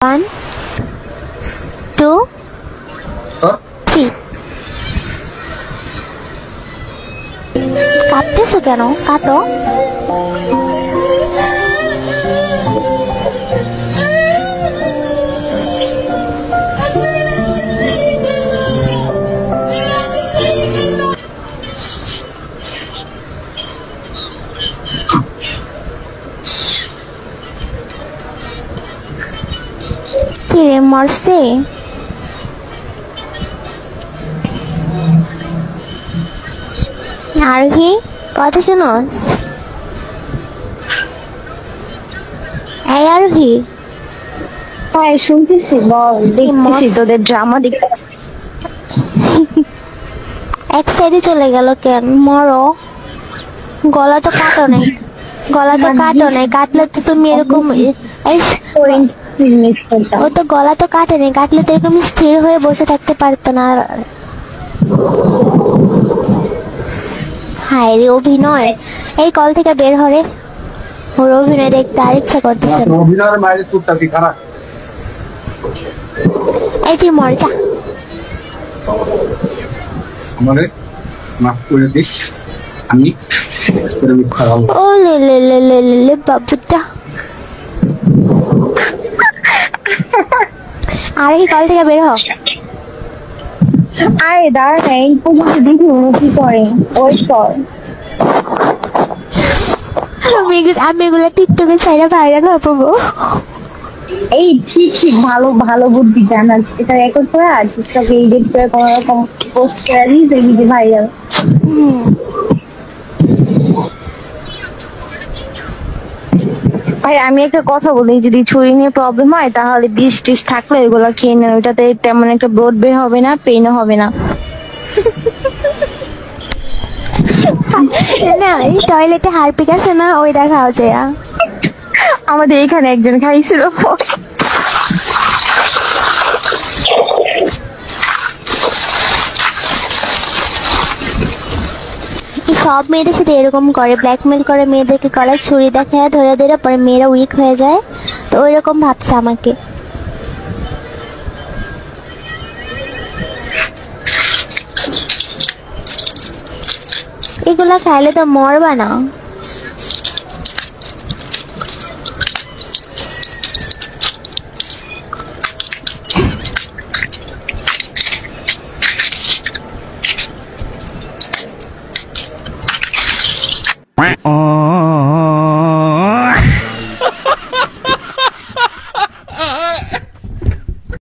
1 2 3 কাটতেছো কেন? কাটো। কি রে, মরছে? আরোহী, কথা শোনো। এই আরোহী, হ্যাঁ শুনতেছি, বল। দেখতেছি তোদের ড্রামা দেখতেছি। এক সাইডে চলে গেল কেন? মরো। গলা তো কাটো নাই, গলা তো কাটো নাই। কাটলে তো তুমি এরকম ও তো গলা তো কাটেনি, কাটলে তো এরকম স্থির হয়ে বসে থাকতে পারতো না। হায় রে অভিনয়, এই কল থেকে বের হরে। ওর অভিনয় দেখতে আর ইচ্ছা করতেছে না। এই তুই মর যা। আমারে মাফ করে দিস, আমি ও লে লে লে লে লে লে বাবুটা। আর কি কল থেকে বের হ। আরে দাঁড়া না, এই পর্যন্ত দেখি উনি কি করে। ওই কর। আমি এগুলো টিকটকে ছাইরা ভাইরাল হবো। এই ঠিক ঠিক, ভালো ভালো বুদ্ধি জানাস। এটা রেকর্ড করে আর টিকটকে এডিট করে কোনো রকম পোস্ট করে দিস, দেখবি যে ভাইরাল। ভাই আমি একটা কথা বলি, যদি ছুরি নিয়ে প্রবলেম হয় তাহলে বিষ টিস থাকলে ওইগুলো খেয়ে নেন, ওইটাতে তেমন একটা ব্লড বের হবে না, পেইনও হবে না। না, এই টয়লেটে হারপিক আছে না, ওইটা খাওয়া যায়। আমাদের এখানে একজন খাইছিল। সব মেয়েদের সাথে এরকম করে, ব্ল্যাকমেল করে মেয়েদেরকে গলায় ছুরি দেখায় ধরে ধরে, পরে মেয়েরা উইক হয়ে যায়। তো ওইরকম ভাবছে আমাকে। এগুলা খাইলে তো মরবা না। Oh.